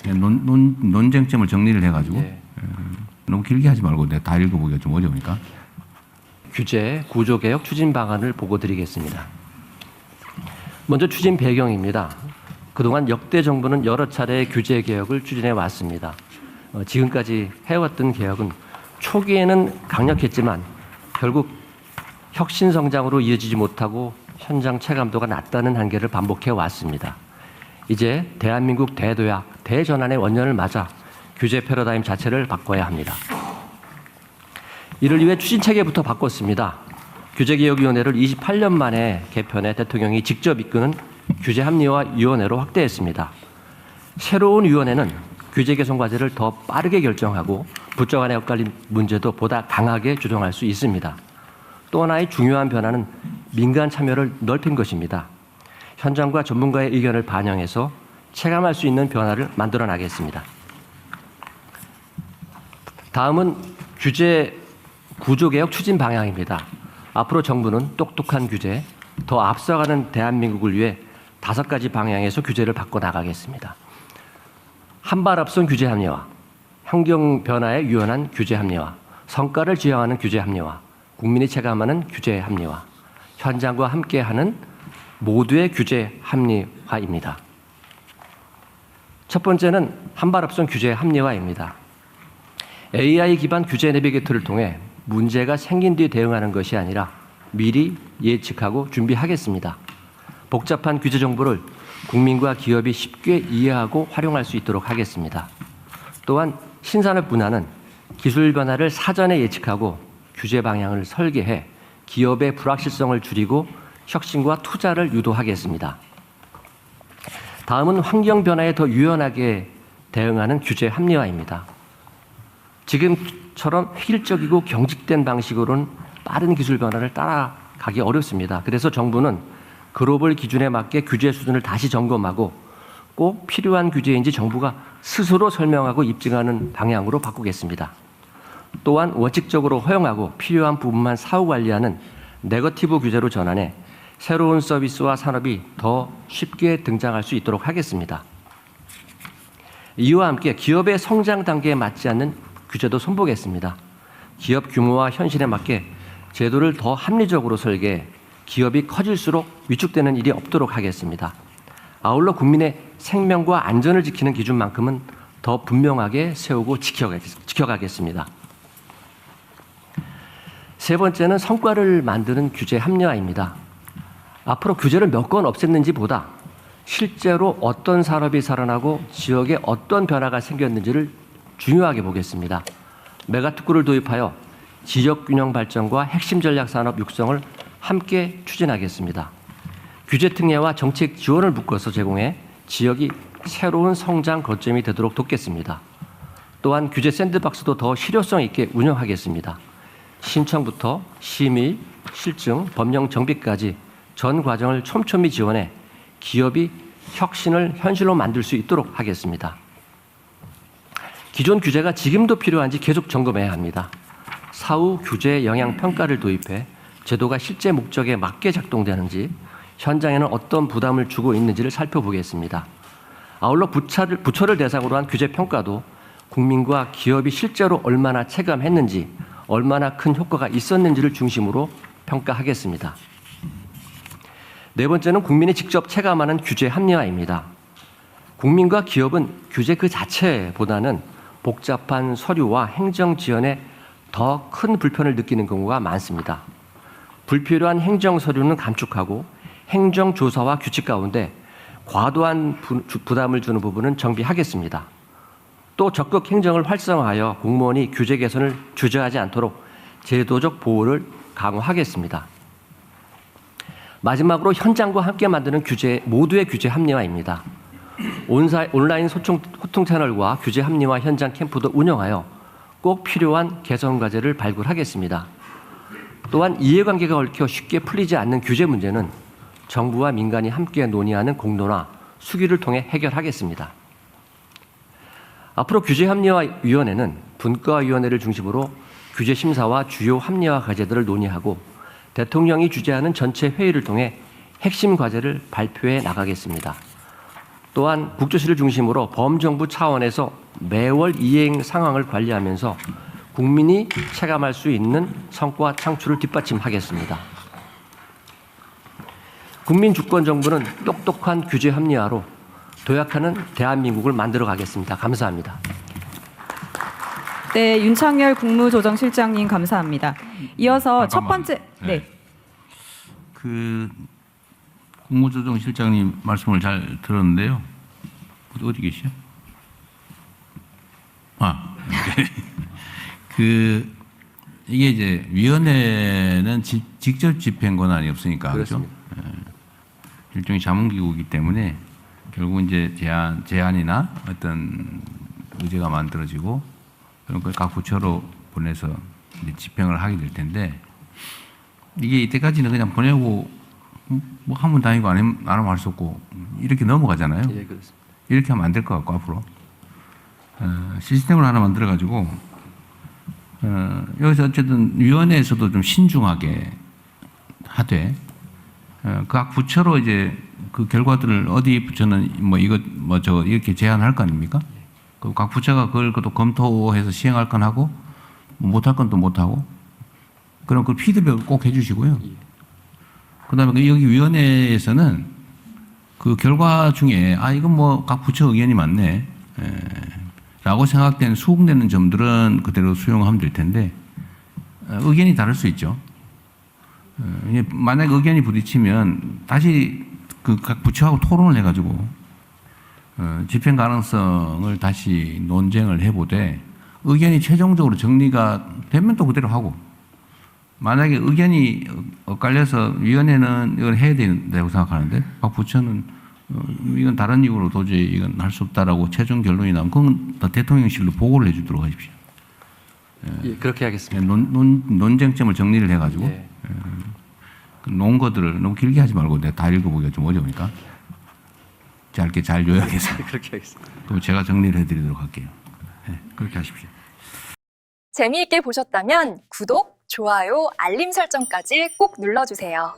논쟁점을 정리를 해가지고 예. 너무 길게 하지 말고 내가 다 읽어보기가 좀 어려우니까. 규제 구조개혁 추진 방안을 보고 드리겠습니다. 먼저 추진 배경입니다. 그동안 역대 정부는 여러 차례 규제 개혁을 추진해 왔습니다. 지금까지 해왔던 개혁은 초기에는 강력했지만 결국 혁신 성장으로 이어지지 못하고 현장 체감도가 낮다는 한계를 반복해 왔습니다. 이제 대한민국 대도약, 대전환의 원년을 맞아 규제 패러다임 자체를 바꿔야 합니다. 이를 위해 추진 체계부터 바꿨습니다. 규제개혁위원회를 28년 만에 개편해 대통령이 직접 이끄는 규제합리화위원회로 확대했습니다. 새로운 위원회는 규제 개선 과제를 더 빠르게 결정하고 부처 간의 엇갈린 문제도 보다 강하게 조정할 수 있습니다. 또 하나의 중요한 변화는 민간 참여를 넓힌 것입니다. 현장과 전문가의 의견을 반영해서 체감할 수 있는 변화를 만들어 나가겠습니다. 다음은 규제 구조개혁 추진 방향입니다. 앞으로 정부는 똑똑한 규제, 더 앞서가는 대한민국을 위해 5가지 방향에서 규제를 바꿔 나가겠습니다. 한 발 앞선 규제 합리화, 환경 변화에 유연한 규제 합리화, 성과를 지향하는 규제 합리화, 국민이 체감하는 규제 합리화, 현장과 함께하는 모두의 규제 합리화입니다. 첫 번째는 한 발 앞선 규제 합리화입니다. AI 기반 규제 내비게이터를 통해 문제가 생긴 뒤 대응하는 것이 아니라 미리 예측하고 준비하겠습니다. 복잡한 규제 정보를 국민과 기업이 쉽게 이해하고 활용할 수 있도록 하겠습니다. 또한 신산업 분야는 기술 변화를 사전에 예측하고 규제 방향을 설계해 기업의 불확실성을 줄이고 혁신과 투자를 유도하겠습니다. 다음은 환경 변화에 더 유연하게 대응하는 규제 합리화입니다. 지금처럼 획일적이고 경직된 방식으로는 빠른 기술 변화를 따라가기 어렵습니다. 그래서 정부는 글로벌 기준에 맞게 규제 수준을 다시 점검하고 꼭 필요한 규제인지 정부가 스스로 설명하고 입증하는 방향으로 바꾸겠습니다. 또한 원칙적으로 허용하고 필요한 부분만 사후 관리하는 네거티브 규제로 전환해 새로운 서비스와 산업이 더 쉽게 등장할 수 있도록 하겠습니다. 이와 함께 기업의 성장 단계에 맞지 않는 규제도 손보겠습니다. 기업 규모와 현실에 맞게 제도를 더 합리적으로 설계해 기업이 커질수록 위축되는 일이 없도록 하겠습니다. 아울러 국민의 생명과 안전을 지키는 기준만큼은 더 분명하게 세우고 지켜가겠습니다. 세 번째는 성과를 만드는 규제 합리화입니다. 앞으로 규제를 몇 건 없앴는지보다 실제로 어떤 산업이 살아나고 지역에 어떤 변화가 생겼는지를 중요하게 보겠습니다. 메가특구를 도입하여 지역균형 발전과 핵심 전략 산업 육성을 함께 추진하겠습니다. 규제 특례와 정책 지원을 묶어서 제공해 지역이 새로운 성장 거점이 되도록 돕겠습니다. 또한 규제 샌드박스도 더 실효성 있게 운영하겠습니다. 신청부터 심의, 실증, 법령 정비까지 전 과정을 촘촘히 지원해 기업이 혁신을 현실로 만들 수 있도록 하겠습니다. 기존 규제가 지금도 필요한지 계속 점검해야 합니다. 사후 규제 영향 평가를 도입해 제도가 실제 목적에 맞게 작동되는지, 현장에는 어떤 부담을 주고 있는지를 살펴보겠습니다. 아울러 부처를 대상으로 한 규제 평가도 국민과 기업이 실제로 얼마나 체감했는지, 얼마나 큰 효과가 있었는지를 중심으로 평가하겠습니다. 네 번째는 국민이 직접 체감하는 규제 합리화입니다. 국민과 기업은 규제 그 자체보다는 복잡한 서류와 행정 지연에 더 큰 불편을 느끼는 경우가 많습니다. 불필요한 행정 서류는 감축하고 행정 조사와 규칙 가운데 과도한 부담을 주는 부분은 정비하겠습니다. 또 적극 행정을 활성화하여 공무원이 규제 개선을 주저하지 않도록 제도적 보호를 강화하겠습니다. 마지막으로 현장과 함께 만드는 모두의 규제 합리화입니다. 온라인 소통 채널과 규제 합리화 현장 캠프도 운영하여 꼭 필요한 개선 과제를 발굴하겠습니다. 또한 이해관계가 얽혀 쉽게 풀리지 않는 규제 문제는 정부와 민간이 함께 논의하는 공론화, 수기를 통해 해결하겠습니다. 앞으로 규제합리화위원회는 분과위원회를 중심으로 규제 심사와 주요 합리화 과제들을 논의하고 대통령이 주재하는 전체 회의를 통해 핵심 과제를 발표해 나가겠습니다. 또한 국조실을 중심으로 범정부 차원에서 매월 이행 상황을 관리하면서 국민이 체감할 수 있는 성과 창출을 뒷받침하겠습니다. 국민주권정부는 똑똑한 규제 합리화로 도약하는 대한민국을 만들어 가겠습니다. 감사합니다. 네, 윤창열 국무조정실장님 감사합니다. 이어서 첫 번째 그 국무조정실장님 말씀을 잘 들었는데요. 어디 계시죠? 이게 이제 위원회는 직접 집행 권한이 없으니까 그렇죠? 일종의 자문기구이기 때문에 결국 이제 제안이나 어떤 의제가 만들어지고 그런 걸 각 부처로 보내서 이제 집행을 하게 될 텐데 이게 이때까지는 그냥 보내고 뭐 하면 다니고 안 하면 할 수 없고 이렇게 넘어가잖아요. 예, 그렇습니다. 이렇게 하면 안 될 것 같고 앞으로 시스템을 하나 만들어 가지고 여기서 어쨌든 위원회에서도 좀 신중하게 하되 각 부처로 이제 그 결과들을 어디 부처는 뭐 이것 뭐 저 이렇게 제안할 거 아닙니까? 그 각 부처가 그걸 또 검토해서 시행할 건 하고 못할 건 또 못하고 그럼 그 피드백을 꼭 해주시고요. 그다음에 여기 위원회에서는 그 결과 중에 이건 뭐 각 부처 의견이 많네 라고 생각되는 수긍되는 점들은 그대로 수용하면 될 텐데 의견이 다를 수 있죠. 만약 의견이 부딪히면 다시 그 각 부처하고 토론을 해가지고 집행 가능성을 다시 논쟁을 해보되 의견이 최종적으로 정리가 되면 또 그대로 하고 만약에 의견이 엇갈려서 위원회는 이걸 해야 된다고 생각하는데 각 부처는 이건 다른 이유로 도저히 이건 할 수 없다라고 최종 결론이 나면 그건 대통령실로 보고를 해주도록 하십시오. 예, 그렇게 하겠습니다. 논쟁점을 정리를 해가지고 예. 놓은 것들을 너무 길게 하지 말고 내가 다 읽어보기가 좀 어려우니까 짧게 잘 요약해서 그렇게 하겠습니다. 그럼 제가 정리를 해드리도록 할게요. 네, 그렇게 하십시오. 재미있게 보셨다면 구독, 좋아요, 알림 설정까지 꼭 눌러주세요.